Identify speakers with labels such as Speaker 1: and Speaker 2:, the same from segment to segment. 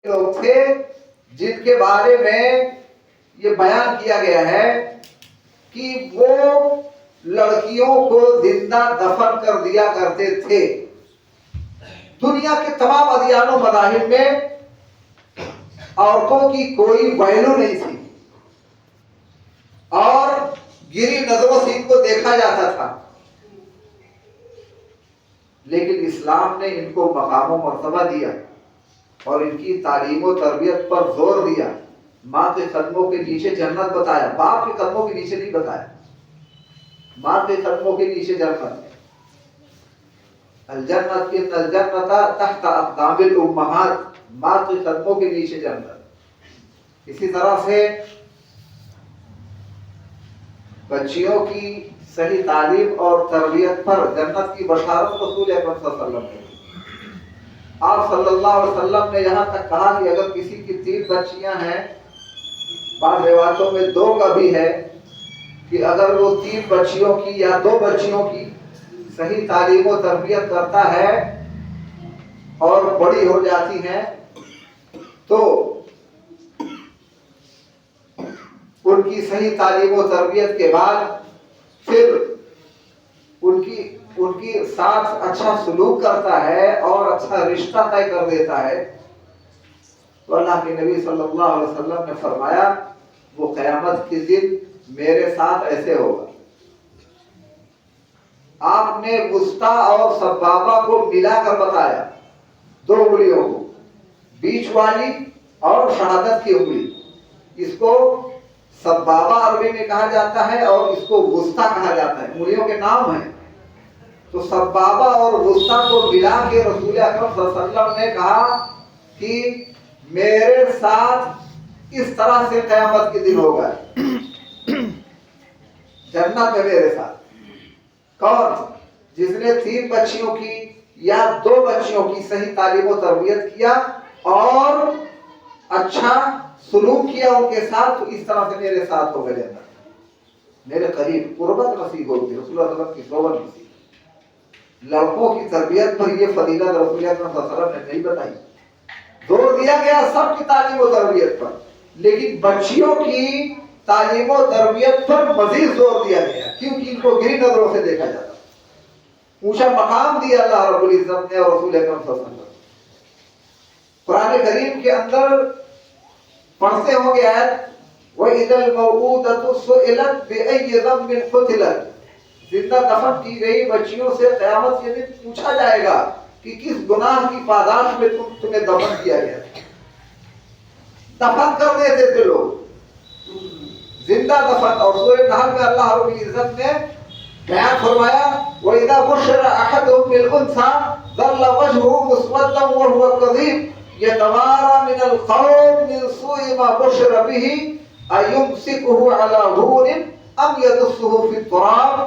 Speaker 1: لوگ تھے جن کے بارے میں یہ بیان کیا گیا ہے کہ وہ لڑکیوں کو زندہ دفن کر دیا کرتے تھے۔ دنیا کے تمام ادیان و مذاہب میں عورتوں کی کوئی ویلو نہیں تھی اور گری نظروں سے ان کو دیکھا جاتا تھا، لیکن اسلام نے ان کو مقام و مرتبہ دیا اور ان کی تعلیم و تربیت پر زور دیا۔ ماں کے قدموں کے نیچے جنت بتایا، باپ کے قدموں کے نیچے نہیں بتایا، ماں کے قدموں کے نیچے جنت۔ الجنت ان الجنت تحت اقدام الامہات، ماں کے قدموں کے نیچے جنت۔ اسی طرح سے بچیوں کی صحیح تعلیم اور تربیت پر جنت کی بشارت رسول اکرم صلی اللہ علیہ وسلم نے۔ آپ صلی اللہ علیہ وسلم نے یہاں تک کہا کہ اگر کسی کی 3 بچیاں ہیں، بعض روایتوں میں 2 کا بھی ہے، کہ اگر وہ 3 بچیوں کی یا 2 بچیوں کی صحیح تعلیم و تربیت کرتا ہے اور بڑی ہو جاتی ہیں تو ان کی صحیح تعلیم و تربیت کے بعد پھر ان کی ساتھ اچھا سلوک کرتا ہے اور اچھا رشتہ طے کر دیتا ہے تو اللہ کے نبی صلی اللہ علیہ وسلم نے فرمایا وہ قیامت کے دن میرے ساتھ ایسے ہوگا۔ آپ نے وسطیٰ اور سبابہ کو ملا کر بتایا، 2 انگلیوں کو، بیچ والی اور شہادت کی انگلی، اس کو سبابہ عربی میں کہا جاتا ہے اور اس کو وسطیٰ کہا جاتا ہے، انگلیوں کے نام ہیں۔ تو سبابہ اور وسطیٰ کو ملا کے رسول اکرم صلی اللہ علیہ وسلم نے کہا کہ میرے ساتھ اس طرح سے قیامت کے دن ہوگا، جنت میں میرے ساتھ۔ کون؟ جس نے 3 بچیوں کی یا 2 بچیوں کی صحیح تعلیم و تربیت کیا اور اچھا سلوک کیا ان کے ساتھ، تو اس طرح سے میرے ساتھ ہوگا جنت، میرے قریب قربت نصیب ہوگی، رسول اللہ صلی اللہ علیہ وسلم کی صحبت نصیب۔ لڑکوں کی تربیت پر یہ فضیلت رسول اللہ صلی اللہ علیہ وسلم نے نہیں بتائی، زور دیا گیا سب کی تعلیم و تربیت پر، لیکن بچیوں کی تعلیم و تربیت پر مزید زور دیا گیا کیونکہ ان کو گری نظروں سے دیکھا جاتا، اونچا مقام دیا اللہ رب العزت نے اور رسول اکرم صلی اللہ علیہ وسلم۔ قرآن کریم کے اندر پڑھتے ہوں گے آیت وَإِذَا الْمَوْءُودَةُ سُئِلَتْ بِأَيِّ ذَنبٍ قُتِلَتْ، زندہ دفن کی گئی بچیوں سے قیامت کے دن پوچھا جائے گا کہ کس گناہ کی پاداش میں تمہیں دفن کیا گیا۔ دفن کر دیتے تھے لوگ، زندہ دفن۔ اور سورہ نحل میں اللہ رب العزت نے بیان فرمایا وَإِذَا بُشِّرَ أَحَدُهُم بِالْأُنثَىٰ ظَلَّ وَجْهُهُ مُسْوَدًّا وَهُوَ كَظِيمٌ يَتَوَارَىٰ مِنَ الْقَوْمِ مِنْ سُوءِ مَا بُشِّرَ بِهِ أَيُمْسِكُهُ عَلَىٰ هُونٍ أَمْ يَدُسُّهُ فِي التُّرَابِ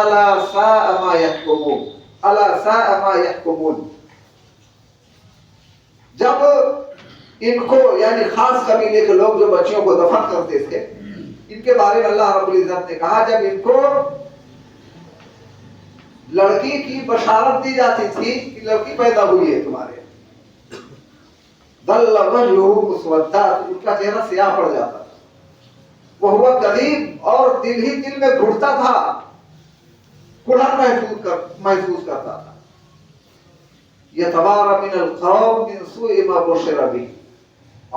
Speaker 1: أَلَا سَاءَ مَا يَحْكُمُونَ، أَلَا سَاءَ مَا يَحْكُمُونَ۔ جب ان کو یعنی خاص قبیلے کے لوگ جو بچیوں کو دفن کرتے تھے، ان کے بارے میں اللہ رب العزت نے کہا جب ان کو لڑکی کی بشارت دی جاتی تھی کہ لڑکی پیدا ہوئی ہے تمہارے، ظل وجهه مسودا، ان کا چہرہ سیاہ پڑ جاتا تھا، وہو کظیم، اور دل ہی دل میں گھٹتا تھا، کڑھن محسوس کرتا تھا۔ یتوارا من القوم من سوء ما بشر به،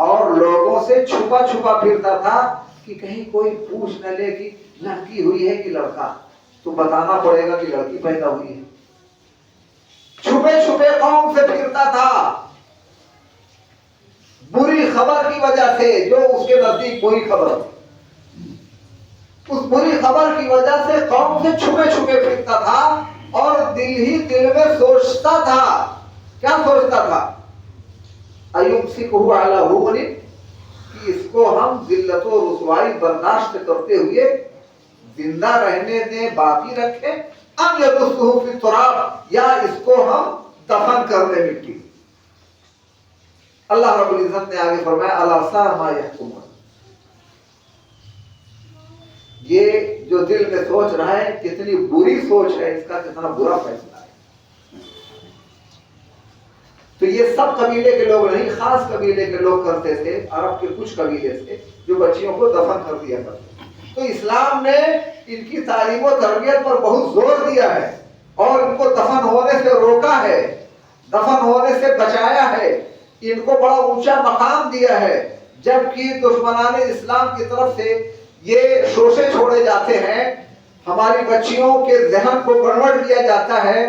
Speaker 1: اور لوگوں سے چھپا چھپا پھرتا تھا کہ کہیں کوئی پوچھ نہ لے کہ لڑکی ہوئی ہے کہ لڑکا، تو بتانا پڑے گا کہ لڑکی پیدا ہوئی ہے۔ چھپے چھپے قوم سے پھرتا تھا بری خبر کی وجہ سے، جو اس کے نزدیک بری خبر تھی، اس بری خبر کی وجہ سے قوم سے چھپے چھپے پھرتا تھا اور دل ہی دل میں سوچتا تھا، کیا سوچتا تھا؟ ایمسکہ علی ہون، کہ اس کو ہم ذلت و رسوائی برداشت کرتے ہوئے زندہ رہنے دیں، باقی رکھیں، ام یدسہ فی التراب، یا اس کو ہم دفن کر دیں مٹی۔ اللہ رب العزت نے آگے فرمایا الا ساء ما یحکمون، یہ جو دل میں سوچ رہا ہے کتنی بری سوچ ہے، اس کا کتنا برا فیصلہ ہے۔ تو یہ سب قبیلے کے لوگ نہیں، خاص قبیلے کے لوگ کرتے تھے، عرب کے کچھ قبیلے تھے جو بچیوں کو دفن کر دیا کرتے۔ تو اسلام نے ان کی تعلیم و تربیت پر بہت زور دیا ہے اور ان کو دفن ہونے سے روکا ہے، دفن ہونے سے بچایا ہے، ان کو بڑا اونچا مقام دیا ہے۔ جبکہ دشمنان اسلام کی طرف سے یہ شوشے چھوڑے جاتے ہیں، ہماری بچیوں کے ذہن کو گڑبڑ کیا جاتا ہے،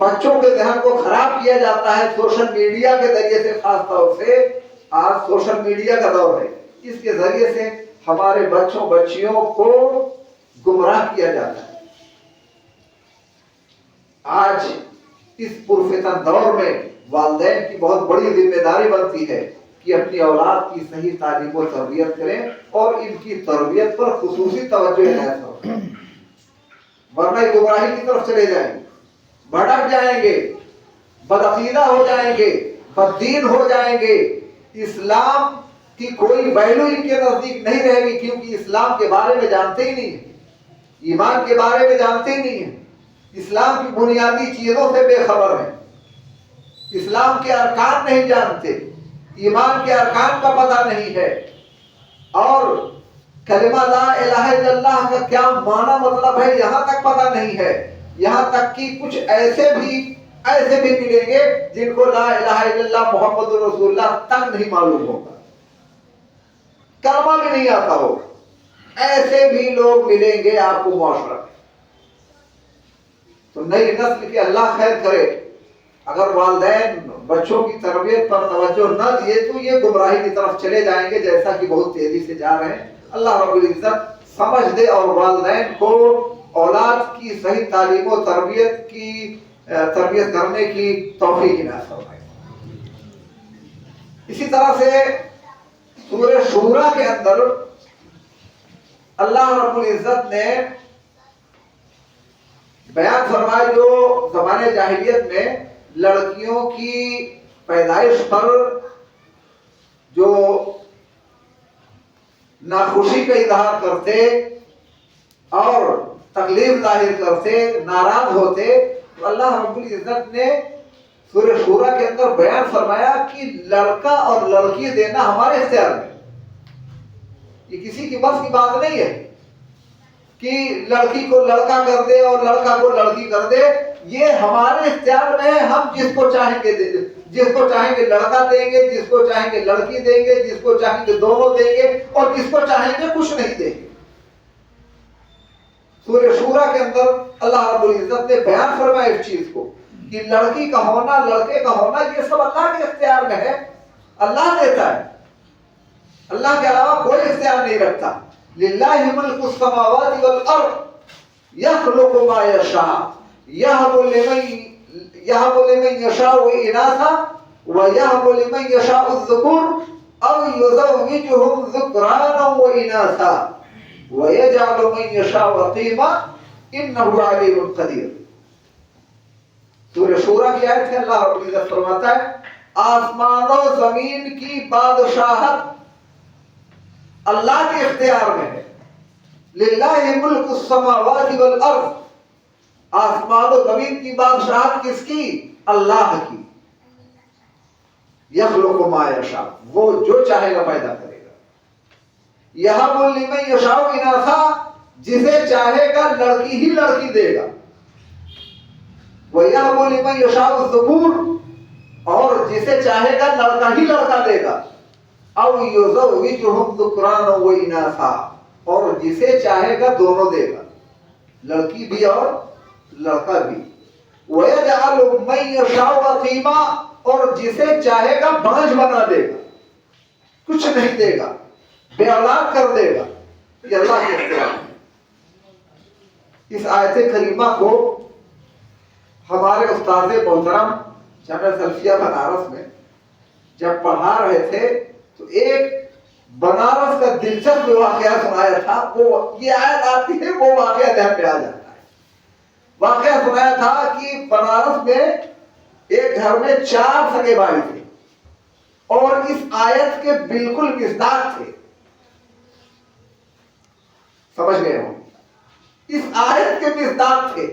Speaker 1: بچوں کے ذہن کو خراب کیا جاتا ہے سوشل میڈیا کے ذریعے سے، خاص طور سے آج سوشل میڈیا کا دور ہے، اس کے ذریعے سے ہمارے بچوں بچیوں کو گمراہ کیا جاتا ہے۔ آج اس پرفتن دور میں والدین کی بہت بڑی ذمہ داری بنتی ہے کہ اپنی اولاد کی صحیح تعلیم و تربیت کریں اور ان کی تربیت پر خصوصی توجہ عنایت کریں، ورنہ گمراہی کی طرف چلے جائیں گے، بھٹک جائیں گے، بدعقیدہ ہو جائیں گے، بددین ہو جائیں گے۔ اسلام کی کوئی ویلو ان کے نزدیک نہیں رہے گی، کیونکہ اسلام کے بارے میں جانتے ہی نہیں ہیں، ایمان کے بارے میں جانتے ہی نہیں ہیں، اسلام کی بنیادی چیزوں سے بے خبر ہیں، اسلام کے ارکان نہیں جانتے، ایمان کے ارکان کا پتہ نہیں ہے، اور کلمہ لا الہ الا اللہ کا کیا معنی مطلب ہے یہاں تک پتہ نہیں ہے۔ یہاں تک کہ کچھ ایسے بھی ملیں گے جن کو لا الہ الا اللہ محمد رسول اللہ تک نہیں معلوم ہوگا، کلمہ بھی نہیں آتا ہوگا، ایسے بھی لوگ ملیں گے آپ کو معاشرہ میں۔ تو نئی نسل کے اللہ خیر کرے، اگر والدین بچوں کی تربیت پر توجہ نہ دیے تو یہ گمراہی کی طرف چلے جائیں گے، جیسا کہ بہت تیزی سے جا رہے ہیں۔ اللہ رب العزت سمجھ دے اور والدین کو اولاد کی صحیح تعلیم و تربیت کرنے کی توفیق عنایت فرمائے۔ اسی طرح سے سورہ شورا کے اندر اللہ رب العزت نے بیان فرمایا جو زمانے جاہلیت میں لڑکیوں کی پیدائش پر جو ناخوشی کا اظہار کرتے اور تکلیف ظاہر کرتے، ناراض ہوتے، تو اللہ رب العزت نے سورہ شورا کے اندر بیان فرمایا کہ لڑکا اور لڑکی دینا ہمارے اختیار میں، یہ کسی کی بس کی بات نہیں ہے کہ لڑکی کو لڑکا کر دے اور لڑکا کو لڑکی کر دے، یہ ہمارے اختیار میں ہے، ہم جس کو چاہیں گے دے دیں، جس کو چاہیں گے لڑکا دیں گے، جس کو چاہیں گے لڑکی دیں گے، جس کو چاہیں گے دونوں دیں گے، اور جس کو چاہیں گے کچھ نہیں دیں گے۔ سورہ شورا کے اندر اللہ رب العزت نے بیان فرمایا اس چیز کو کہ لڑکی کا ہونا، لڑکے کا ہونا، یہ سب اللہ کے اختیار میں ہے، اللہ دیتا ہے، اللہ کے علاوہ کوئی اختیار نہیں رکھتا۔ للہ ملک السماوات والارض یخلق ما یشاء یہب لمن یشاء اناثا ویہب لمن یشاء الذکور او یزوجہم ذکرانا واناثا وَيَجْعَلُ مَن يَشَاءُ عَقِيمًا إِنَّهُ عَلِيمٌ قَدِيرٌ۔ سورہ شورا کی آیت ہے، اللہ رب العزت فرماتا ہے آسمان و زمین کی بادشاہت اللہ کے اختیار میں ہے۔ للہ ملک السماوات والارض، آسمان و زمین کی بادشاہت کس کی؟ اللہ کی۔ یخلق ما یشاء، وہ جو چاہے گا پیدا کرے گا۔ یہب لمن یشاء اناثا، جسے چاہے گا لڑکی ہی لڑکی دے گا۔ وَيَهَبُ لِمَن يَشَاءُ الذُّكُورَ، اور جسے چاہے گا لڑکا ہی لڑکا دے گا۔ أَوْ يُزَوِّجُهُمْ ذُكْرَانًا وَإِنَاثًا، اور جسے چاہے گا دونوں دے گا، لڑکی بھی اور لڑکا بھی۔ وَيَجْعَلُ مَن يَشَاءُ عَقِيمًا، اور جسے چاہے گا بانجھ بنا دے گا، کچھ نہیں دے گا، بے اولاد کر دے گا۔ یہ اللہ کے اختیار ہے۔ اس آیت کریمہ کو ہمارے استاد محترم جامعہ سلفیہ بنارس میں جب پڑھا رہے تھے تو ایک بنارس کا دلچسپ واقعہ سنایا تھا، وہ یہ آیت آتی ہے وہ واقعہ ذہن پہ آ جاتا ہے۔ واقعہ سنایا تھا کہ بنارس میں ایک گھر میں 4 سگے بھائی تھے اور اس آیت کے بالکل مصداق تھے، سمجھ گئے ہوں، اس آیت کے مصداق تھے۔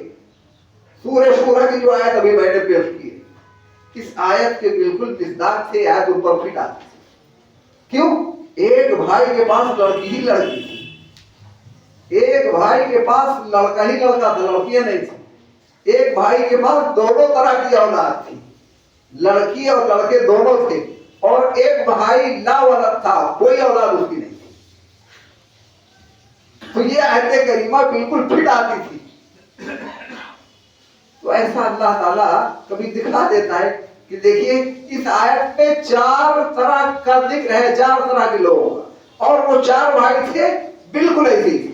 Speaker 1: سورہ شورا کی جو آیت ابھی میں نے پیش کی ہے، اس آیت کے بالکل مصداق تھے، آیت اوپر پھٹ آتی تھی. کیوں؟ ایک بھائی کے پاس لڑکی ہی لڑکی تھی، ایک بھائی کے پاس لڑکا ہی لڑکا تھا، لڑکیاں نہیں تھی. ایک بھائی کے پاس دونوں طرح کی اولاد تھی، لڑکی اور لڑکے دونوں تھے، اور ایک بھائی لا ولد تھا، کوئی اولاد اس کی نہیں تھی. تو یہ آیت کریمہ بالکل فٹ آتی تھی. تو ایسا اللہ تعالیٰ کبھی دکھا دیتا ہے کہ دیکھیے اس آیت میں 4 طرح کا ذکر ہے، 4 طرح کے لوگوں کا، اور وہ 4 بھائی تھے بالکل ایسے ہی تھے.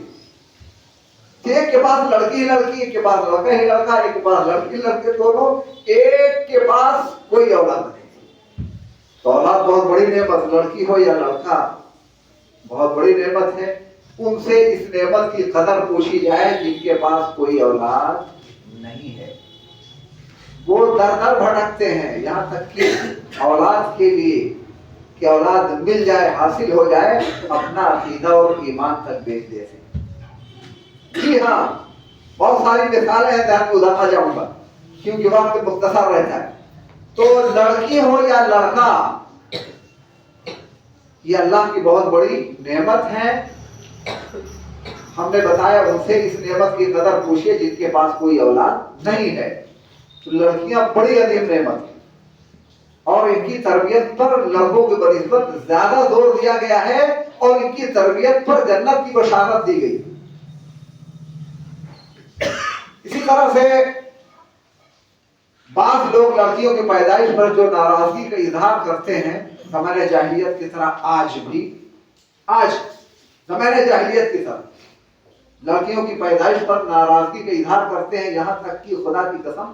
Speaker 1: ایک کے پاس لڑکی ہی لڑکی، ایک کے پاس لڑکا ہی لڑکا، ایک کے پاس لڑکی لڑکے دونوں، ایک کے پاس کوئی اولاد نہیں تھی. تو اولاد بہت بڑی نعمت، لڑکی ہو یا لڑکا بہت بڑی نعمت ہے. ان سے اس نعمت کی قدر پوچھی جائے جن کے پاس کوئی اولاد نہیں ہے. وہ در در بھٹکتے ہیں یہاں تک کہ اولاد کے لیے کہ اولاد مل جائے، حاصل ہو جائے، اپنا عقیدہ اور ایمان تک بیچ دیتے ہیں. جی ہاں، بہت ساری مثالیں ہیں، میں ادھارنا چاہوں گا کیونکہ وقت مختصر رہتا ہے. تو لڑکی ہو یا لڑکا، یہ اللہ کی بہت بڑی نعمت ہے. ہم نے بتایا ان سے اس نعمت کی قدر پوچھیے جن کے پاس کوئی اولاد نہیں ہے. تو لڑکیاں بڑی عظیم نعمت ہیں، اور ان کی تربیت پر لڑکوں کے بنسبت زیادہ زور دیا گیا ہے، اور ان کی تربیت پر جنت کی بشارت دی گئی. اسی طرح سے بعض لوگ لڑکیوں کی پیدائش پر جو ناراضگی کا اظہار کرتے ہیں زمانہ جاہلیت کی طرح، آج زمانہ جاہلیت کی طرح لڑکیوں کی پیدائش پر ناراضگی کا اظہار کرتے ہیں. یہاں تک کہ خدا کی قسم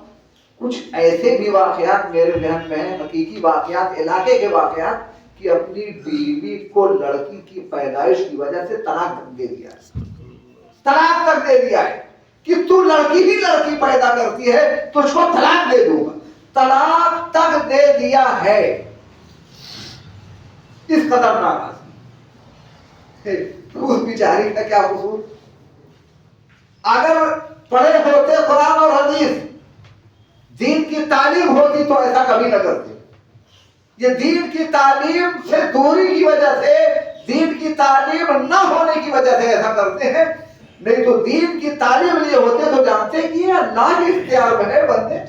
Speaker 1: کچھ ایسے بھی واقعات میرے ذہن میں ہیں، حقیقی واقعات، علاقے کے واقعات، کہ اپنی بیوی کو لڑکی کی پیدائش کی وجہ سے طلاق تک دے دیا ہے. طلاق تک دے دیا ہے کہ تو لڑکی ہی لڑکی پیدا کرتی ہے تو اس کو طلاق دے دوں گا. طلاق تک دے دیا ہے. اس قدر ناراض اس بیچاری کا کیا قصور؟ اگر پڑھے ہوتے قرآن اور حدیث، دین کی تعلیم ہوتی تو ایسا کبھی نہ کرتے. یہ دین کی تعلیم سے دوری کی وجہ سے، دین کی تعلیم نہ ہونے کی وجہ سے ایسا کرتے ہیں. نہیں تو دین کی تعلیم لیے ہوتے تو جانتے کہ یہ اللہ کے اختیار میں ہے. بندے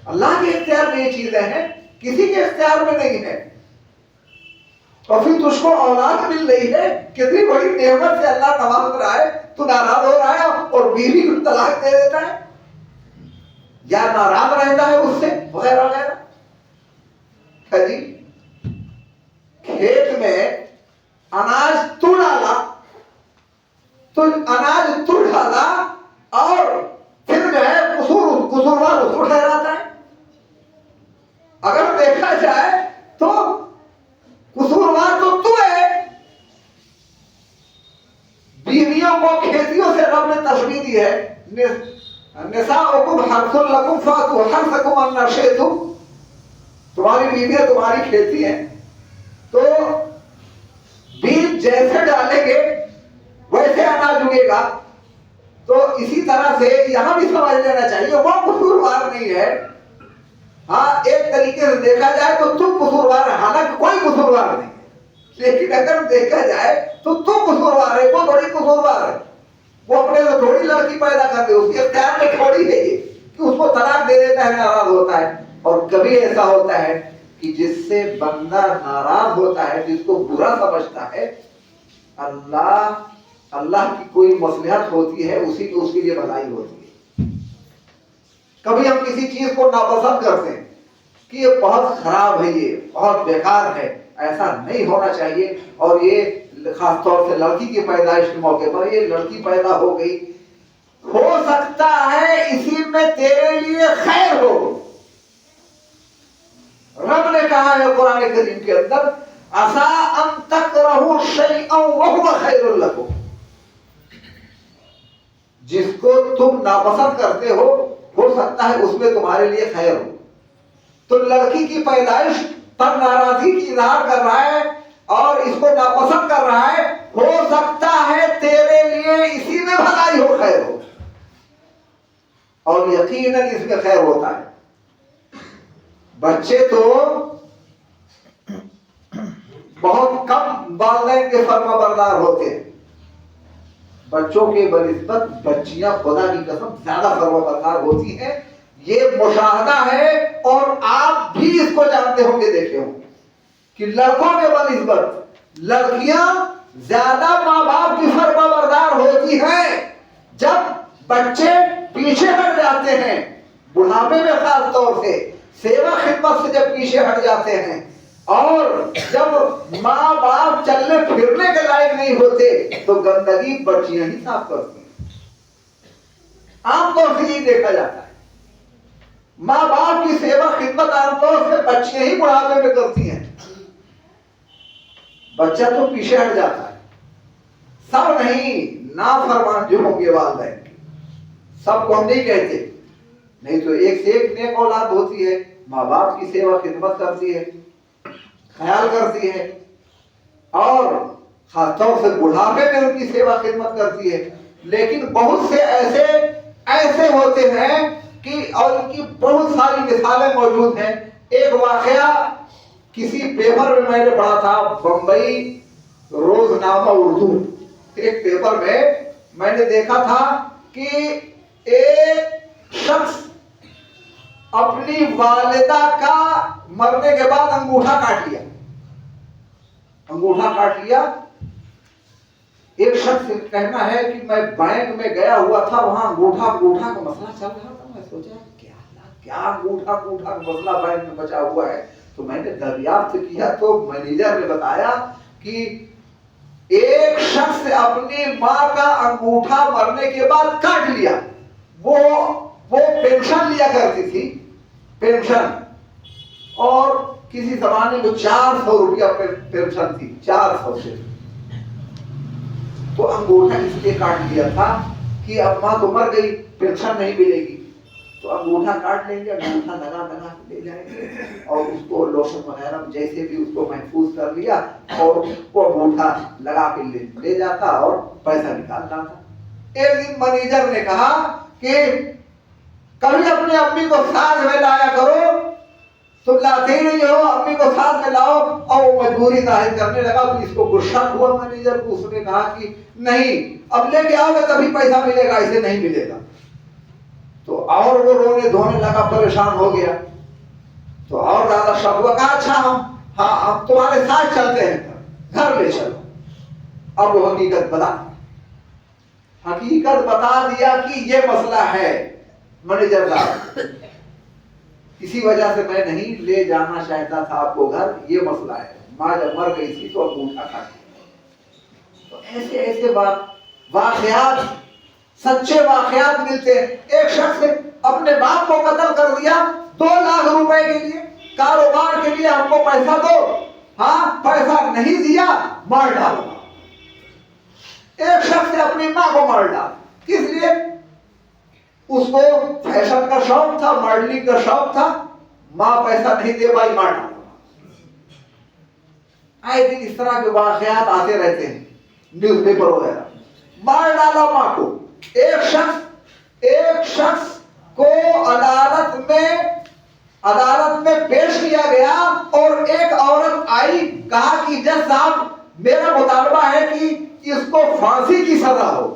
Speaker 1: اللہ کے اختیار میں یہ چیزیں ہیں، کسی کے اختیار میں نہیں ہے. اور پھر تجھ کو اولاد مل رہی ہے، کتنی بڑی نعمت سے اللہ نواز رہا ہے، تو ناراض ہو رہا ہے اور بیوی کو طلاق دے دیتا ہے یا ناراض رہتا ہے اس سے وغیرہ وغیرہ. جی کھیت میں اناج تو ڈالا، تو اناج تو ڈالا، اور پھر جو ہے قصوروار اس کو ٹھہراتا ہے. اگر دیکھا جائے تو قصوروار تو ہے. بیویوں کو کھیتیوں سے رب نے تشبیہ دی ہے، نساؤکم حرث لکم فاتوا حرثکم ان شئتم. تمہاری بیویاں تمہاری کھیتی ہیں، تو بیج جیسے ڈالیں گے ویسے اناج اگے گا. تو اسی طرح سے یہاں بھی سمجھ لینا چاہیے وہ قصوروار نہیں ہے. ہاں ایک طریقے سے دیکھا جائے تو تم قصوروار ہے، حالانکہ کوئی قصوروار نہیں ہے، لیکن اگر دیکھا جائے تو تم قصوروار ہے، وہ بڑی قصوروار ہے. وہ اپنے سے تھوڑی لڑکی پیدا کر دے، اس کے اختیار میں تھوڑی ہے یہ کہ اس کو طلاق دے دیتا ہے، ناراض ہوتا ہے. اور کبھی ایسا ہوتا ہے کہ جس سے بندہ ناراض ہوتا ہے، جس کو برا سمجھتا ہے، اللہ کی کوئی مصلحت ہوتی ہے، اسی کو اس کے لیے بھلائی ہوتی ہے. کبھی ہم کسی چیز کو ناپسند کرتے ہیں کہ یہ بہت خراب ہے، یہ بہت بیکار ہے، ایسا نہیں ہونا چاہیے. اور یہ خاص طور سے لڑکی کی پیدائش کے موقع پر، یہ لڑکی پیدا ہو گئی، ہو سکتا ہے اسی میں تیرے لیے خیر ہو. رب نے کہا ہے قرآن کریم کے اندر، عَسَىٰ أَن تَكْرَهُوا شَيْئًا وَهُوَ خَيْرٌ لَكُمْ. جس کو تم ناپسند کرتے ہو سکتا ہے اس میں تمہارے لیے خیر ہو. تو لڑکی کی پیدائش پر ناراضگی کی اظہار کر رہا ہے اور اس کو ناپسند کر رہا ہے، ہو سکتا ہے تیرے لیے اسی میں بھلائی ہو، خیر ہو. اور یقیناً اس میں خیر ہوتا ہے. بچے تو بہت کم والدین کے فرما بردار ہوتے ہیں، بچوں کے بنسبت بچیاں خدا کی قسم زیادہ فرما بردار ہوتی ہیں. یہ مشاہدہ ہے اور آپ بھی اس کو جانتے ہوں گے، دیکھے ہوں کہ لڑکوں کے بنسبت لڑکیاں زیادہ ماں باپ کی فرما بردار ہوتی ہیں. جب بچے پیچھے ہٹ جاتے ہیں، بڑھاپے میں خاص طور سے سیوا خدمت سے جب پیچھے ہٹ جاتے ہیں، اور جب ماں باپ چلنے پھرنے کے لائق نہیں ہوتے، تو گندگی بچیاں ہی صاف کرتی ہیں. عام طور سے یہ دیکھا جاتا ہے، ماں باپ کی سیوا خدمت عام طور سے بچیاں ہی بڑھاپے میں کرتی ہیں. بچہ تو پیچھے ہٹ جاتا ہے. سب نہیں، نافرمان جو ہوں گے والدین، سب کو ہم نہیں کہتے، نہیں تو ایک سے ایک نیک اولاد ہوتی ہے، ماں باپ کی سیوا خدمت کرتی ہے، خیال کرتی ہے، اور خاص طور سے بڑھاپے میں ان کی سیوا خدمت کرتی ہے. لیکن بہت سے ایسے ہوتے ہیں کہ، اور ان کی بہت ساری مثالیں موجود ہیں. ایک واقعہ کسی پیپر میں نے پڑھا تھا، بمبئی روزنامہ اردو، ایک پیپر میں میں نے دیکھا تھا کہ ایک شخص اپنی والدہ کا مرنے کے بعد انگوٹھا کاٹ لیا. انگوٹھا کاٹ لیا. ایک شخص کہنا ہے کہ میں بینک میں گیا ہوا تھا، وہاں انگوٹھا کا مسئلہ چل رہا تھا. میں سوچا کیا انگوٹھا کا مسئلہ بینک میں بچا ہوا ہے. تو میں نے دریافت کیا تو مینیجر نے بتایا کہ ایک شخص اپنی ماں کا انگوٹھا مرنے کے بعد کاٹ لیا. وہ پینشن لیا کرتی تھی، پینشن، اور کسی زمانے میں 400 روپیہ پینشن تھی، 400 سے. تو انگوٹھا اس لیے کاٹ لیا تھا کہ اب ماں تو مر گئی، پینشن نہیں ملے گی، تو انگوٹھا کاٹ لیں گے، انگوٹھا لگا کے لے جائیں گے، اور اس کو لوشن وغیرہ جیسے بھی اس کو محفوظ کر لیا، اور وہ انگوٹھا لگا کے لے جاتا اور پیسہ نکال لاتا. ایک دن مینیجر نے کہا کہ کبھی اپنی امی کو ساتھ میں لایا کرو، تم لاتے ہی نہیں ہو، امی کو ساتھ میں لاؤ. اور وہ مجبوری ظاہر کرنے لگا. تو اس کو غصہ ہوا مینیجر کو. اس نے کہا کہ نہیں، اب لے کے آؤ گے تبھی پیسہ ملے گا، ایسے نہیں ملے گا. تو اور وہ رونے دھونے لگا، پریشان ہو گیا. تو اور زیادہ شک ہوا. کہا اچھا ہم تمہارے ساتھ چلتے ہیں، گھر لے چلو. اب وہ حقیقت بتا دیا کہ یہ مسئلہ ہے مینیجر صاحب، اسی وجہ سے میں نہیں لے جانا چاہتا تھا آپ کو گھر، یہ مسئلہ ہے. ماں جب مر گئی تھی تو انگوٹھا کاٹ لیا. تو ایسے واقعات، سچے واقعات ملتے ہیں. ایک شخص نے اپنے باپ کو قتل کر دیا 2 لاکھ روپے کے لیے، کاروبار کے لیے ہم کو پیسہ دو. ہاں، پیسہ نہیں دیا، مار ڈالو. ایک شخص نے اپنی ماں کو مار ڈالا. کس لیے؟ اس کو فیشن کا شوق تھا، ماڈلنگ کا شوق تھا. ماں پیسہ نہیں دے پائی، مار ڈالا. آئے دن اس طرح کے واقعات آتے رہتے ہیں نیوز پیپر وغیرہ. مار ڈالا ماں کو. ایک شخص کو عدالت میں پیش کیا گیا، اور ایک عورت آئی، کہا کہ جج صاحب میرا مطالبہ ہے کہ اس کو پھانسی کی سزا ہو.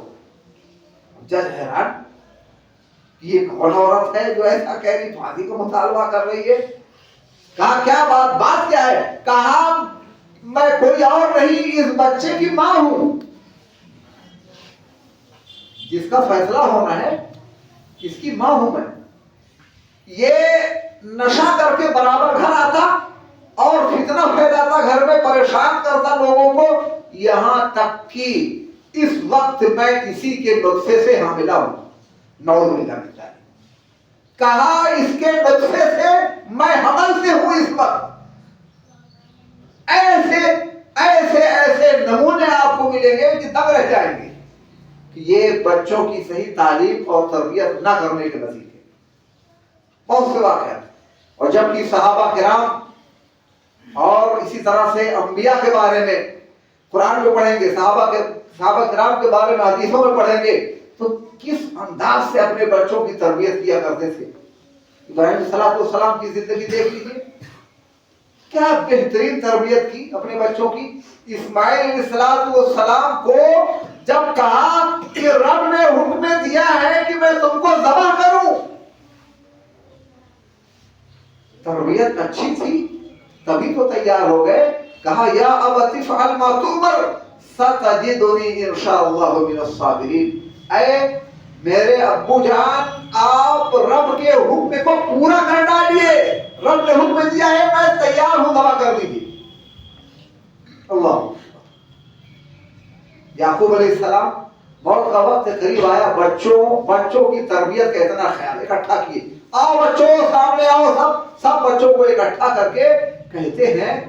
Speaker 1: جج حیران، یہ کون عورت ہے جو ایسا کہہ رہی، پھانسی کا مطالبہ کر رہی ہے؟ کہا کیا بات کیا ہے؟ کہا میں کوئی اور نہیں، اس بچے کی ماں ہوں، جس کا فیصلہ ہونا ہے، اس کی ماں ہوں میں. یہ نشہ کر کے برابر گھر آتا اور فتنہ پھیلاتا، گھر میں پریشان کرتا لوگوں کو، یہاں تک کہ اس وقت میں اسی کے نطفے سے حاملہ ہوں. نعوذ باللہ من ذالک. کہا اس کے نطفے سے میں حمل سے ہوں اس وقت. ایسے نمونے آپ کو ملیں گے کہ دب رہ جائیں گے کہ یہ بچوں کی صحیح تعلیم اور تربیت نہ کرنے کے نتیجے. بہت سے واقعات. اور جبکہ صحابہ کرام اور اسی طرح سے انبیاء کے بارے میں قرآن میں پڑھیں گے، صحابہ کرام کے بارے میں حدیثوں میں پڑھیں گے، تو کس انداز سے اپنے بچوں کی تربیت کیا کرتے تھے. ابراہیم علیہ السلام کی زندگی دیکھ لیجیے. کیا بہترین تربیت کی اپنے بچوں کی. اسماعیل علیہ السلام کو جب کہا کہ رب نے حکم دیا ہے کہ میں تم کو ذبح کروں، تربیت اچھی تھی تبھی تو تیار ہو گئے. کہا یا ابت افعل ما تؤمر ستجدنی انشاءاللہ من الصابرین. اے میرے ابو جان، آپ رب کے حکم کو پورا کر ڈالیے، رب نے حکم دیا ہے، میں تیار ہوں ذبح کر دیجیے. اللہ. یعقوب علیہ السلام موت کا وقت قریب آیا، بچوں کی تربیت کا اتنا خیال، اکٹھا کیے. آؤ بچوں سامنے آؤ، سب بچوں کو اکٹھا کر کے کہتے ہیں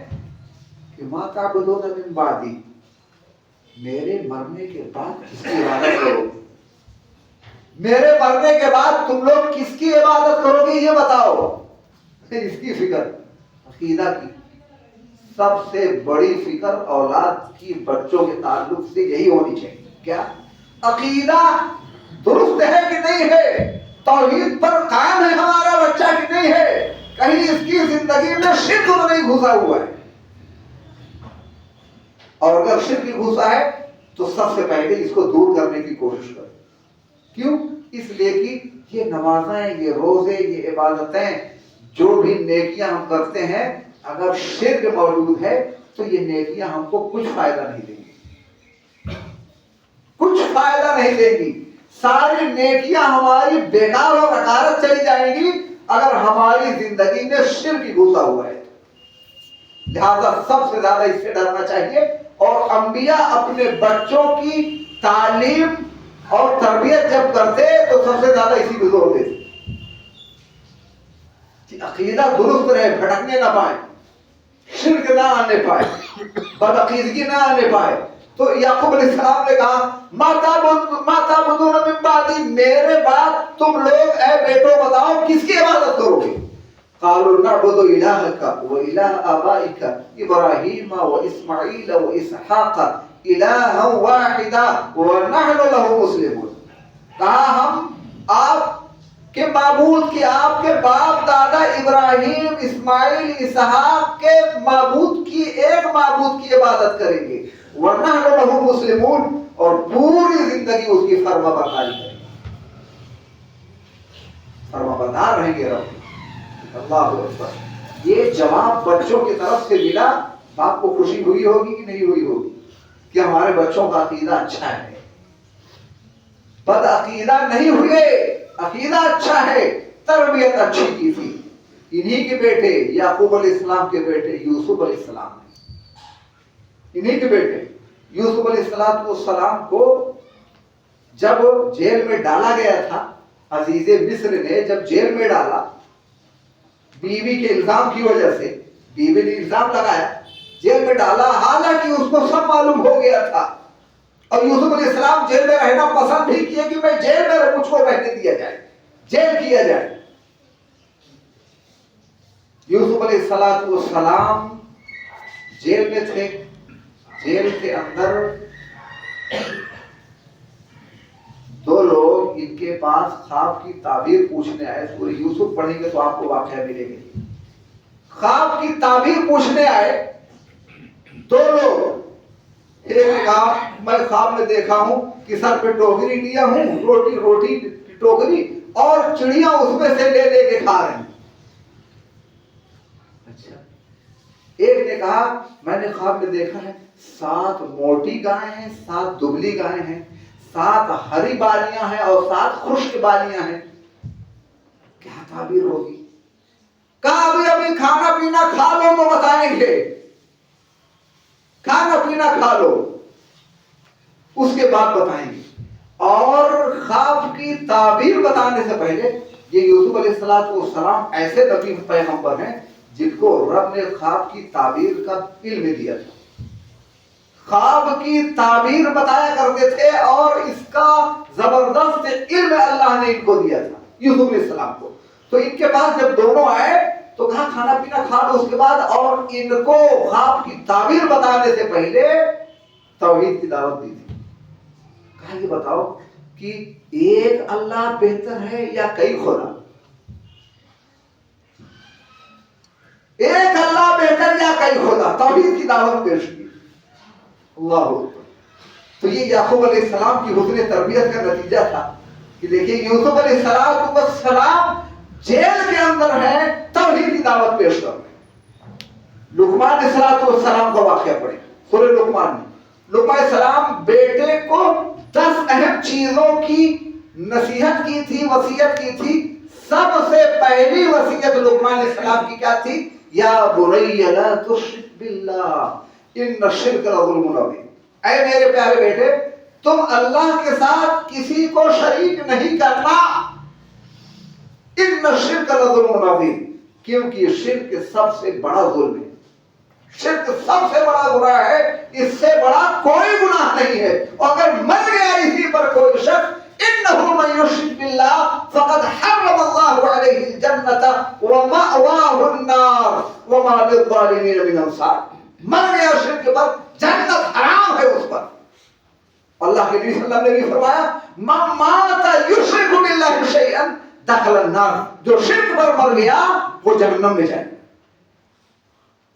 Speaker 1: کہ ما تعبدون من بعدی، میرے مرنے کے بعد کس کی عبادت کرو گے؟ میرے مرنے کے بعد تم لوگ کس کی عبادت کرو گے یہ بتاؤ. اس کی فکر عقیدہ کی. سب سے بڑی فکر اولاد کی بچوں کے تعلق سے یہی ہونی چاہیے. کیا عقیدہ درست ہے کہ نہیں ہے؟ توحید پر قائم ہے ہمارا بچہ کہ نہیں ہے؟ کہیں اس کی زندگی میں شرک تو نہیں گھسا ہوا ہے؟ اور اگر شرک گھسا ہے تو سب سے پہلے اس کو دور کرنے کی کوشش کریں. کیوں؟ اس لیے کہ یہ نمازیں، یہ روزے، یہ عبادتیں، جو بھی نیکیاں ہم کرتے ہیں، اگر شرک موجود ہے تو یہ نیکیاں ہم کو کچھ فائدہ نہیں دیں گی، کچھ فائدہ نہیں دیں گی. ساری نیکیاں ہماری بیکار اور اکارت چلی جائیں گی اگر ہماری زندگی میں شرک گھسا ہوا ہے. لہذا سب سے زیادہ اس سے ڈرنا چاہیے. اور انبیاء اپنے بچوں کی تعلیم اور تربیت جب کرتے تو سب سے زیادہ اسی پہ زور دیتے کہ عقیدہ درست رہے، بھٹکنے نہ پائے، شرک نہ آنے پائے، بدعقیدگی نہ آنے پائے. تو یعقوب علیہ السلام نے کہا ما تعبدون من بعدی، میرے بعد تم لوگ اے بیٹو بتاؤ کس کی عبادت کرو گے؟ قالوا نعبد الہک والہ آبائک ابراہیم واسماعیل واسحاق الہا واحدا ونحن له مسلمون. کہا ہم آپ کے معبود کی، آپ کے باپ دادا ابراہیم، اسماعیل، اسحاق کے معبود کی، ایک معبود کی عبادت کریں گے. وَنَحْنُ لَهُ مُسْلِمُونَ، اور پوری زندگی اس کی فرما برداری کریں گے، فرما بردار رہیں گے رب. اللہ اکبر. یہ جواب بچوں کی طرف سے ملا، باپ کو خوشی ہوئی ہوگی کہ نہیں ہوئی ہوگی کہ ہمارے بچوں کا عقیدہ اچھا ہے، بد عقیدہ نہیں ہوئے، عقیدہ اچھا ہے، تربیت اچھی کی تھی. انہی کے بیٹے یعقوب علیہ السلام کے بیٹے یوسف علیہ السلام نے، انہی کے بیٹے یوسف علیہ السلام کو جب جیل میں ڈالا گیا تھا، عزیز مصر نے جب جیل میں ڈالا بیوی کے الزام کی وجہ سے، بیوی نے الزام لگایا، جیل میں ڈالا، حالانکہ اس کو سب معلوم ہو گیا تھا. اور یوسف علیہ السلام جیل میں رہنا پسند بھی کیے کہ میں جیل میں مجھ کو رہنے دیا جائے، جیل کیا جائے. یوسف علیہ السلام جیل میں تھے. جیل کے اندر دو لوگ ان کے پاس خواب کی تعبیر پوچھنے آئے. سورہ یوسف پڑھیں گے تو آپ کو واقعہ ملے گا. خواب کی تعبیر پوچھنے آئے دو لوگ. ایک نے کہا میں خواب میں دیکھا ہوں کہ سر پہ ٹوکری لیا ہوں، روٹی ٹوکری، اور چڑیاں اس میں سے لے کے کھا رہے ہیں. اچھا. ایک نے کہا میں نے خواب میں دیکھا ہے 7 موٹی گائیں ہیں، 7 دبلی گائیں ہیں، 7 ہری بالیاں ہیں اور 7 خشک بالیاں ہیں. کیا تعبیر ہوگی؟ کہا ابھی کھانا پینا کھا لو تو بتائیں گے، کھانا پینا کھا لو اس کے بعد بتائیں گے. اور خواب کی تعبیر بتانے سے پہلے یہ یوسف علیہ السلام ایسے لطیف پیغمبر ہیں جن کو رب نے خواب کی تعبیر کا علم دیا تھا، خواب کی تعبیر بتایا کرتے تھے، اور اس کا زبردست علم اللہ نے ان کو دیا تھا یوسف علیہ السلام کو. تو ان کے پاس جب دونوں آئے تو کہا کھانا پینا کھا لو اس کے بعد، اور ان کو خواب کی تعبیر بتانے سے پہلے توحید کی دعوت دی تھی. کہا یہ بتاؤ کہ ایک اللہ بہتر ہے یا کئی خدا؟ ایک اللہ بہتر یا کئی خدا، توحید کی دعوت پیش کی. اللہ اکبر. تو یہ یعقوب علیہ السلام کی حسن تربیت کا نتیجہ تھا کہ دیکھیے یوسف علیہ السلام جیل کے اندر ہیں، توحید کی دعوت پیش کر رہے ہیں. لقمان علیہ السلام کا واقعہ پڑھیں سورہ لقمان میں. لقمان علیہ السلام بیٹے کو 10 اہم چیزوں کی نصیحت کی تھی، وصیت کی تھی. سب سے پہلی وصیت لقمان علیہ السلام کی کیا تھی؟ یا بنی لا تشرک باللہ ان الشرک لظلم عظیم. اے میرے پیارے بیٹے، تم اللہ کے ساتھ کسی کو شریک نہیں کرنا. ان الشرک لظلم عظیم، کیونکہ یہ شرک سب سے بڑا ظلم ہے. شرک سب سے بڑا گناہ ہے، اس سے بڑا کوئی گناہ نہیں ہے. اور اگر مر گیا اسی پر کوئی شخص، انه من يشرك بالله فقد حرم الله عليه الجنة ومأواه النار وما للظالمين من انصار. مر گیا شرک پر، جنت حرام ہے اس پر. اللہ کے نبی صلی اللہ علیہ وسلم نے بھی فرمایا من مات يشرك بالله شيئا دخل النار. جو شرک پر مر گیا وہ جہنم میں جائے.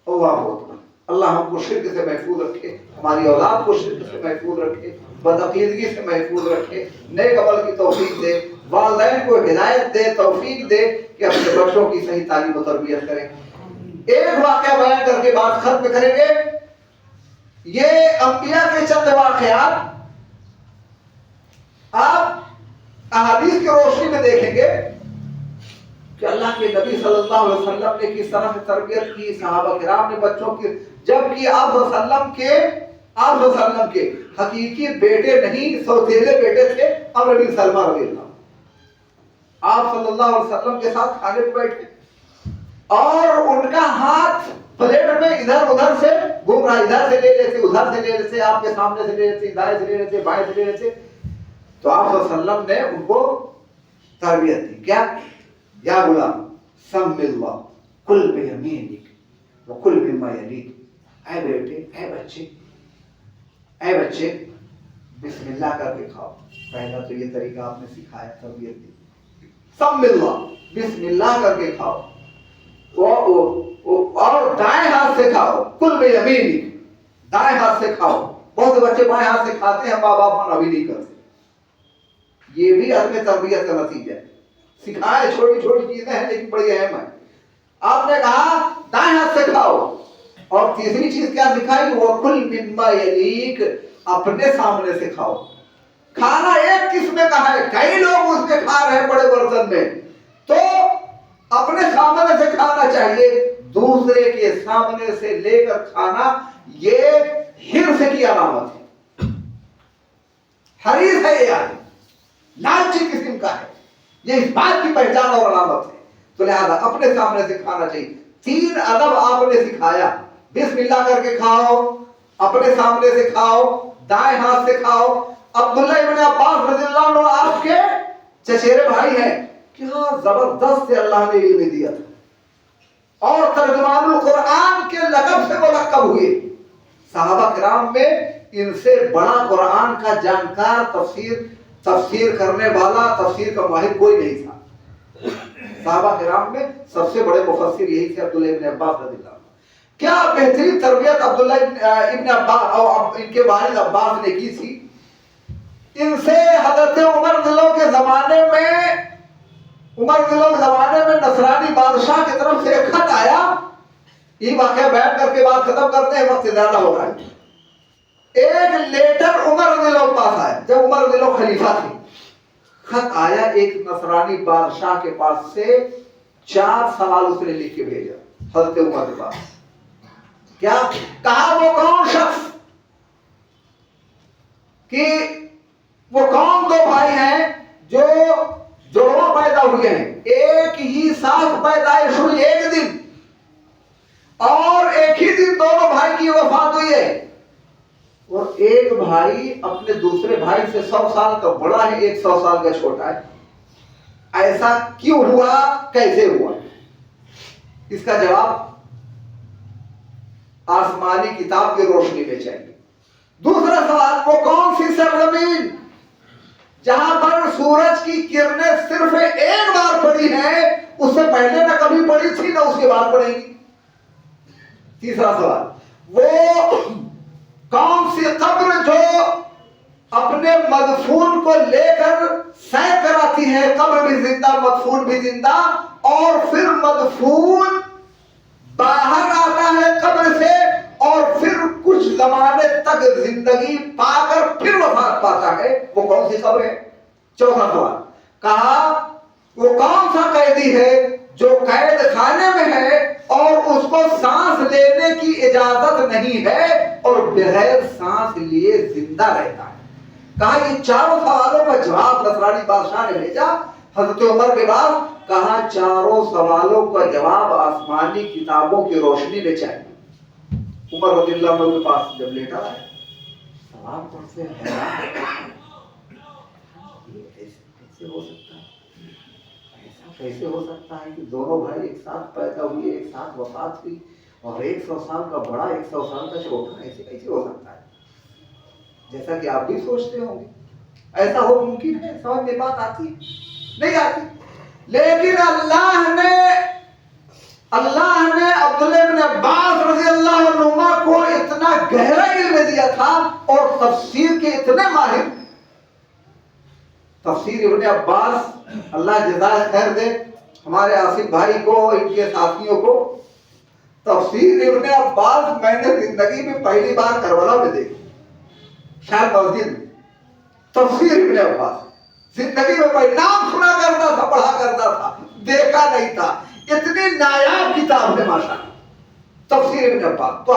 Speaker 1: اللہ اکبر. اللہ ہم کو شرک سے محفوظ رکھے، ہماری اولاد کو شرک سے محفوظ رکھے، بدعقیدگی سے محفوظ رکھے، نیک عمل کی توفیق دے، والدین کو ہدایت دے، توفیق دے کہ اپنے بچوں کی صحیح تعلیم و تربیت کریں. ایک واقعہ بیان کر کے بات ختم کریں گے. یہ انبیاء کے چند واقعات آپ احادیث کی روشنی میں دیکھیں گے کہ اللہ کے نبی صلی اللہ علیہ وسلم نے کس طرح سے تربیت کی، صحابہ کرام نے بچوں کی، جبکہ آپ صلی اللہ علیہ وسلم کے حقیقی بیٹے نہیں، سوتیلے بیٹے تھے عمرو بن سلمہ رضی اللہ. آپ صلی اللہ علیہ وسلم کے ساتھ کھانے پہ بیٹھے اور ان کا ہاتھ پلیٹ میں ادھر ادھر سے گھوم رہا، ادھر سے لے لیتے، ادھر سے لے لیتے، آپ کے سامنے سے لے لیتے، دائیں سے لے لیتے، بائیں سے لے لیتے. تو آپ صلی اللہ علیہ وسلم نے ان کو تربیت دی. کیا؟ یا غلام سم اللہ کل بیمینک وکل مما یلیک. اے بیٹے، اے بچے بسم اللہ کر کے کھاؤ. پہلا تو یہ طریقہ آپ نے سکھایا، تربیت دی. سم اللہ، بسم اللہ کر کے کھاؤ، اور دائیں ہاتھ سے کھاؤ. کل بیمینک، دائیں ہاتھ سے کھاؤ. بہت سے بچے بائیں ہاتھ سے کھاتے ہیں، ماں باپ منع بھی نہیں کرتے. یہ بھی عدم تربیت کا نتیجہ ہے. سکھائے چھوٹی چھوٹی چیزیں ہیں لیکن بڑی اہم ہے. آپ نے کہا دائیں ہاتھ سے کھاؤ، اور تیسری چیز کیا سکھائی؟ وَكُلْ مِمَّا يَلِيكَ، اپنے سامنے سے کھاؤ. کھانا ایک قسم کا ہے، کئی لوگ اس میں کھا رہے ہیں بڑے برتن میں، تو اپنے سامنے سے کھانا چاہیے. دوسرے کے سامنے سے لے کر کھانا یہ حرص کی علامت ہے. حریص ہے یہ آدمی، لالچی قسم کا ہے، یہ اس بات کی پہچان اور علامت ہے. تو لہذا اپنے سامنے سے کھانا چاہیے. 3 ادب آپ نے سکھایا. بسم اللہ کر کے کھاؤ، اپنے سامنے سے کھاؤ، دائیں ہاتھ سے کھاؤ. عبداللہ ابن عباس رضی اللہ عنہ آپ کے چچیرے بھائی ہیں. کیا زبردست سے اللہ نے علم دیا تھا، اور ترجمان القرآن کے لقب سے ملقب ہوئے. صحابہ کرام میں ان سے بڑا قرآن کا جانکار، تفسیر کرنے والا، تفسیر کا ماہر کوئی نہیں تھا. صحابہ کرام میں سب سے بڑے مفسر یہی تھے، عبداللہ ابن عباس رضی اللہ عنہ. کیا بہترین تربیت عبداللہ ابن عباس اور ان کے والد عباس نے کی تھی. ان سے حضرت عمر رضی اللہ کے زمانے میں نصرانی بادشاہ کی طرف سے ایک خط آیا. یہ واقعہ بیان کر کے بات ختم کرتے ہیں، وقت زیادہ ہو رہا ہے. ایک لیٹر عمر رضی اللہ کے پاس آیا جب عمر رضی اللہ خلیفہ تھے. خط آیا ایک نصرانی بادشاہ کے پاس سے، 4 سوال اس نے لکھ کے بھیجا حضرت عمر کے پاس. کیا کہا؟ وہ کون شخص کہ وہ کون 2 بھائی ہیں جو جڑواں پیدا ہوئے ہیں، ایک ہی ساتھ پیدائش ہوئی ایک دن، اور ایک ہی دن دونوں بھائی کی وفات ہوئی ہے، اور ایک بھائی اپنے دوسرے بھائی سے 100 سال کا بڑا ہے، ایک 100 سال کا چھوٹا ہے. ایسا کیوں ہوا، کیسے ہوا؟ اس کا جواب آسمانی کتاب کی روشنی میں چاہیے. دوسرا سوال، وہ کون سی سرزمین جہاں پر سورج کی کرنیں صرف ایک بار پڑی ہیں، اس سے پہلے نہ کبھی پڑی تھی نہ اس کے بعد پڑے گی؟ تیسرا سوال، وہ کون سی قبر جو اپنے مدفون کو لے کر سیر کراتی ہے، قبر بھی زندہ مدفون بھی زندہ، اور پھر مدفون باہر آتا ہے قبر سے اور پھر کچھ زمانے تک زندگی پا کر پھر وفات پاتا ہے، وہ کون سی قبر ہے؟ چوتھا سوال، کہا وہ کون سا قیدی ہے جو قید خانے میں ہے اور اس کو سانس لینے کی اجازت نہیں ہے اور بغیر سانس لیے زندہ رہتا ہے؟ کہا یہ چاروں سوالوں کا جواب نصرانی بادشاہ نے بھیجا حضرت عمر کے بعد، کہا چاروں سوالوں کا جواب آسمانی کتابوں کی روشنی میں چاہیے۔ عمر رضی اللہ عنہ کے پاس جب لیٹا ہے، سوال پڑھتے ہیں، کیسے ہو سکتا ہے، ایسا کیسے ہو سکتا ہے کہ دونوں بھائی ایک ساتھ پیدا ہوئے، ایک ساتھ وفات ہوئی، اور 100 سال کا بڑا 100 سال کا چھوٹا، ایسے کیسے ہو سکتا ہے؟ جیسا کہ آپ بھی سوچتے ہوں گے ایسا ہو ممکن ہے؟ سمجھ میں بات آتی نہیں آتی؟ لیکن اللہ نے عبداللہ بن عباس رضی اللہ عنہما کو اتنا گہرا علم دیا تھا اور تفسیر کے اتنے ماہر، تفسیر ابن عباس، اللہ جزائے خیر دے ہمارے آصف بھائی کو، ان کے ساتھیوں کو، تفسیر ابن عباس میں نے زندگی میں پہلی بار کربلا میں دیکھی، شاید مسجد میں تفسیر ابن عباس، زندگی میں پہلے نام سنا کرتا تھا، پڑھا کرتا تھا، دیکھا نہیں تھا، اتنی نایاب کتاب ہے ماشاءاللہ تفسیر ابن عباس۔ تو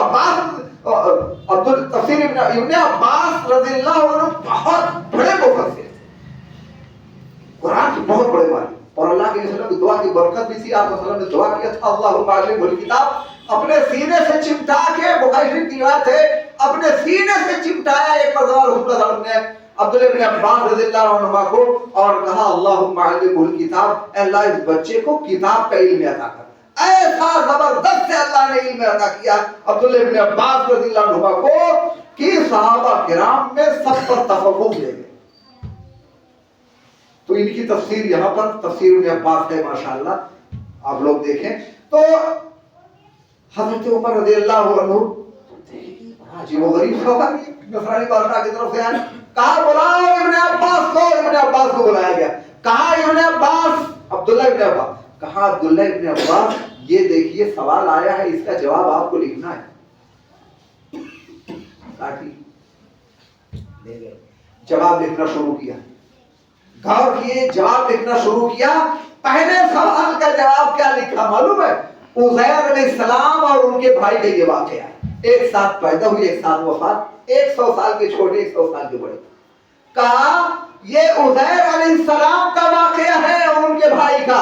Speaker 1: تفسیر ابن عباس رضی اللہ عنہ بہت بڑے مفسر، قرآن کے بہت بڑے معنی، اور اللہ کے رسول کی دعا کی برکت بھی تھی۔ آپ صلی اللہ علیہ وسلم نے دعا کیا تھا اللہم علمہ الکتاب، اپنے سینے سے چمٹا کے، بخاری شریف کی روایت ہے، اپنے سینے سے چمٹایا ایک مرتبہ رسول اللہ صلی اللہ علیہ وسلم نے عبداللہ بن عباس رضی اللہ عنہ کو، اور کہا اللہم علمہ الکتاب، اے اللہ اس بچے کو کتاب کا علم عطا کر۔ ایسا زبردست سے اللہ نے علم عطا کیا عبداللہ بن عباس رضی اللہ عنہ کو کہ صحابہ کرام میں سب پر تفوق لے گئے۔ تو ان کی تفسیر یہاں پر تفسیر ابن عباس ہے ماشاءاللہ، آپ لوگ دیکھیں تو حضرت عمر رضی اللہ عنہ عجیب و غریب سوال نصرانی بادشاہ کی طرف سے آئے، کہا بلاؤ ابن عباس کو، ابن عباس کو بلایا گیا، کہا ابن عباس، عبداللہ ابن عباس، کہا عبداللہ ابن عباس یہ دیکھیے سوال آیا ہے، اس کا جواب آپ کو لکھنا ہے۔ لے گئے، جواب لکھنا شروع کیا، غور کیے، جواب لکھنا شروع کیا۔ پہلے سوال کا جواب کیا لکھا معلوم ہے؟ عزیر علیہ السلام اور ان کے بھائی کا یہ واقعہ ہے، ایک ساتھ پیدا ہوئی، ایک ساتھ وفات، 100 سال کے چھوٹے، 100 سال کے بڑے۔ کہا یہ عزیر علیہ السلام کا واقعہ ہے اور ان کے بھائی کا،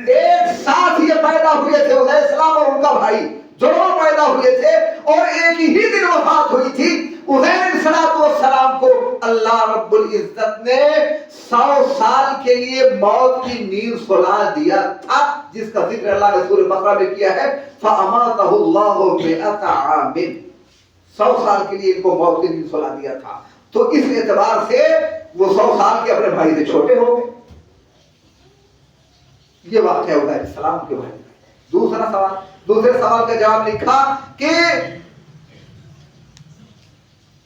Speaker 1: ایک ساتھ یہ پیدا ہوئے تھے، عزیر علیہ السلام اور ان کا بھائی دونوں پیدا ہوئے تھے اور ایک ہی دن وفات ہوئی تھی۔ عزیر علیہ السلام کو اللہ رب العزت نے 100 سال کے لیے موت کی نیند سلا دیا تھا، جس کا ذکر اللہ نے سورہ بقرہ میں کیا ہے، فَأَمَاتَهُ اللَّهُ مِئَةَ عَامٍ، 100 سال کے لیے ان کو موت کی نیند سلا دیا تھا۔ تو اس اعتبار سے وہ 100 سال کے اپنے بھائی سے چھوٹے ہو گئے۔ یہ واقعہ عزیر علیہ السلام کے بھائی۔ دوسرا سوال، دوسرے سوال کا جواب لکھا کہ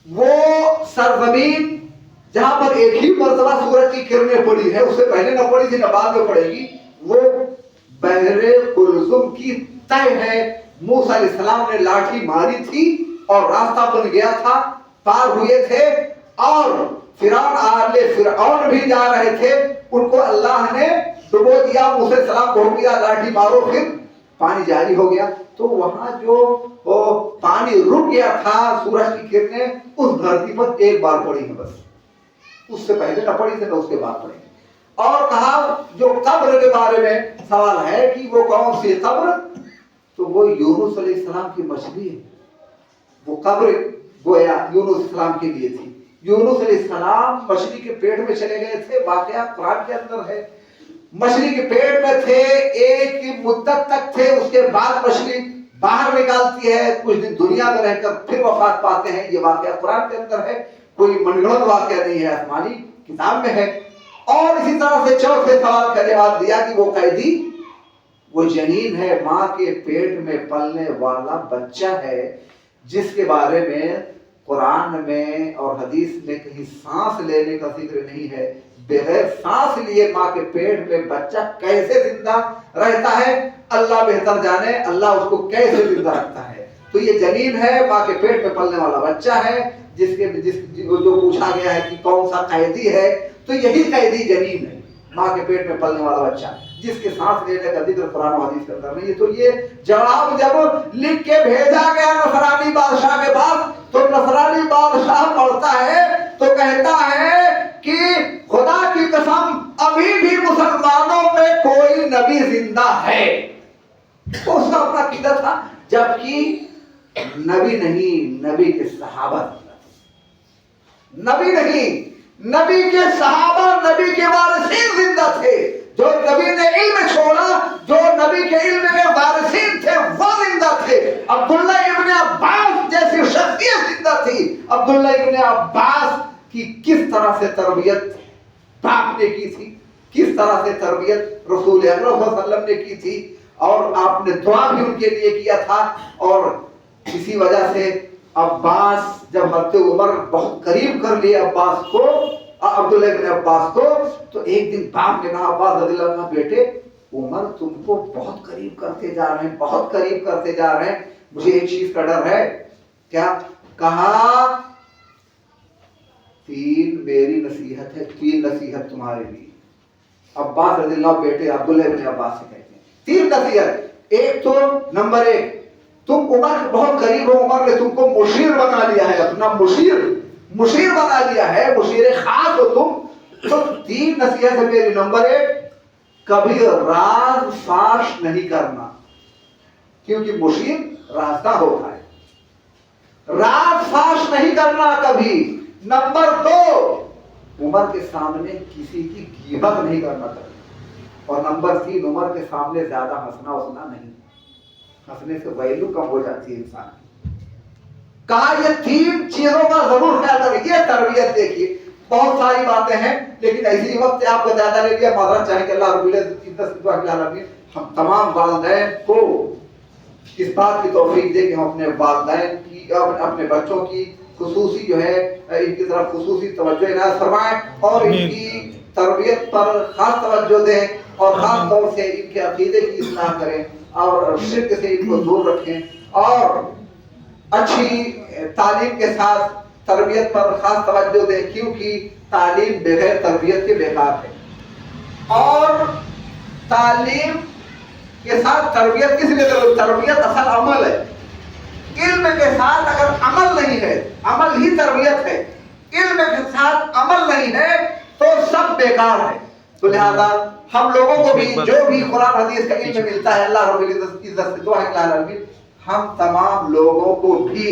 Speaker 1: وہ سرزمین جہاں پر ایک ہی مرتبہ سورج کی کرنیں پڑی ہے، اس سے پہلے نہ پڑی تھی نہ بعد میں پڑے گی، وہ بحر قلزم کی تہ ہے۔ موسیٰ علیہ السلام نے لاٹھی ماری تھی اور راستہ بن گیا تھا، پار ہوئے تھے، اور فرعون بھی جا رہے تھے، ان کو اللہ نے ڈبو دیا، موسیٰ علیہ السلام کو حکم دیا لاٹھی مارو، پھر پانی جاری ہو گیا۔ تو وہاں جو پانی رک گیا تھا، سورج کی کرنیں اس دھرتی پر ایک بار پڑی ہے بس، اس سے پہلے نہ پڑی تھی نہ اس کے بعد پڑی۔ اور کہا جو قبر کے بارے میں سوال ہے کہ وہ کون سی قبر، تو وہ یونس علیہ السلام کی مچھلی ہے، وہ قبر گویا یونس علیہ السلام کے لیے تھی۔ یونس علیہ السلام مچھلی کے پیٹ میں چلے گئے تھے، واقعہ قرآن کے اندر ہے، مچھلی کے پیٹ میں تھے، ایک مدت تک تھے، اس کے بعد مچھلی باہر نکالتی ہے، کچھ دن دنیا میں رہ کر پھر وفات پاتے ہیں، یہ واقعہ قرآن کے اندر ہے، کوئی من گھڑت واقعہ نہیں ہے، آسمانی کتاب میں ہے۔ اور اسی طرح سے چوتھے سوال کا جواب دیا کہ وہ قیدی وہ جنین ہے، ماں کے پیٹ میں پلنے والا بچہ ہے، جس کے بارے میں قرآن میں اور حدیث میں کہیں سانس لینے کا ذکر نہیں ہے۔ بغیر سانس لیے ماں کے پیٹ میں بچہ کیسے زندہ رہتا ہے اللہ بہتر جانے، اللہ اس کو کیسے زندہ رکھتا ہے۔ تو یہ جنین ہے، ماں کے پیٹ میں پلنے والا بچہ ہے، جو پوچھا گیا ہے کہ کون سا قیدی ہے، تو یہی قیدی جنین ہے، ماں کے پیٹ میں پلنے والا بچہ، جس کے سانس لینے کا ذکر قرآن و حدیث کرتا نہیں ہے۔ تو یہ جواب جب لکھ کے بھیجا گیا نصرانی بادشاہ کے پاس، تو نصرانی بادشاہ پڑھتا ہے تو کہتا ہے کہ خدا کی قسم ابھی بھی مسلمانوں میں کوئی نبی زندہ ہے۔ تو اس کا اپنا عقیدہ تھا، جبکہ نبی نہیں، نبی کے صحابہ نبی نہیں، نبی کے صحابہ، نبی کے وارثین زندہ تھے۔ جو نبی نے علم چھوڑا، جو نبی کے علم کے وارثین تھے وہ زندہ تھے۔ عبداللہ ابن عباس جیسی شخصیت زندہ تھی۔ عبداللہ ابن عباس کی کس طرح سے تربیت باپ نے کی تھی، کس طرح سے تربیت رسول اکرم صلی اللہ علیہ وسلم نے کی تھی، اور آپ نے دعا بھی ان کے لیے کیا تھا۔ اور اسی وجہ سے عباس جب حضرت عمر بہت قریب کر لیے عباس کو، عبداللہ ابن عباس کو، تو ایک دن باپ نے کہا عباس رضی اللہ عنہ، بیٹے عمر تم کو بہت قریب کرتے جا رہے ہیں، بہت قریب کرتے جا رہے ہیں، مجھے ایک چیز کا ڈر ہے۔ کیا؟ کہا تین میری نصیحت ہے، تین نصیحت تمہارے لیے۔ عباس رضی اللہ بیٹے عبداللہ ابن عباس سے کہتے ہیں تین نصیحت۔ ایک تو نمبر ایک، تم عمر کے بہت قریب ہو، عمر نے تم کو مشیر بنا لیا ہے، اپنا مشیر بنا لیا ہے، مشیر خاص ہو تم۔ تو تین نصیحت ہے میری۔ نمبر ایک، کبھی راز فاش نہیں کرنا، کیونکہ مشیر رازدار ہوتا ہے، راز فاش نہیں کرنا کبھی۔ نمبر دو، عمر کے سامنے کسی کی غیبت نہیں کرنا کبھی۔ اور نمبر تین، عمر کے سامنے زیادہ ہنسنا وسنا نہیں، ہنسنے سے ویلو کم ہو جاتی ہے انسان کی۔ کہا یہ تین چیزوں کا ضرور خیال کریں۔ یہ تربیت دیکھیے، بہت ساری باتیں ہیں لیکن ایسی وقت آپ کو زیادہ لے لیا، معذرت چاہیں کہ اللہ رب العزت ہم تمام والدین کو اس بات کی توفیق دے کہ ہم اپنے والدین کی، اپنے بچوں کی خصوصی جو ہے ان کی طرف خصوصی توجہ عنایت فرمائیں، اور ان کی تربیت پر خاص توجہ دیں، اور خاص طور سے ان کے عقیدے کی اصلاح کریں، اور شرک سے ان کو دور رکھیں، اور اچھی تعلیم کے ساتھ تربیت پر خاص توجہ دیں، کیونکہ تعلیم بغیر تربیت کے بیکار ہے۔ اور تعلیم کے ساتھ تربیت کس لیے ضروری؟ تربیت اصل عمل ہے۔ علم کے ساتھ اگر عمل نہیں ہے، عمل ہی تربیت ہے، علم کے ساتھ عمل نہیں ہے تو سب بیکار ہے۔ تو لہذا ہم لوگوں کو بھی جو بھی قرآن حدیث کا علم ملتا ہے، اللہ رب العزت کی عزت سے دعا ہے کہ العالمین ہم تمام لوگوں کو بھی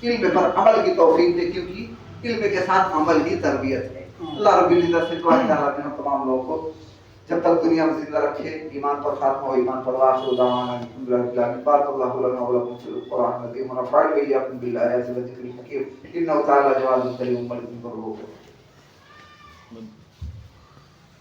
Speaker 1: علم پر عمل کی توفیق دے، کیونکہ علم کے ساتھ عمل ہی تربیت ہے۔ اللہ رب العزت سے دعا ہے کہ ہم تمام لوگوں کو جب تک دنیا میں زندہ رکھے ایمان پر خاتمہ ہو، ایمان پر واخر دعوانا الحمد للہ رب العالمین۔ بارک اللہ لنا ولکم فی القرآن العظیم ونفعني وإياكم بالآيات والذکر الحکیم، انہ تعالی جواد کریم مجید۔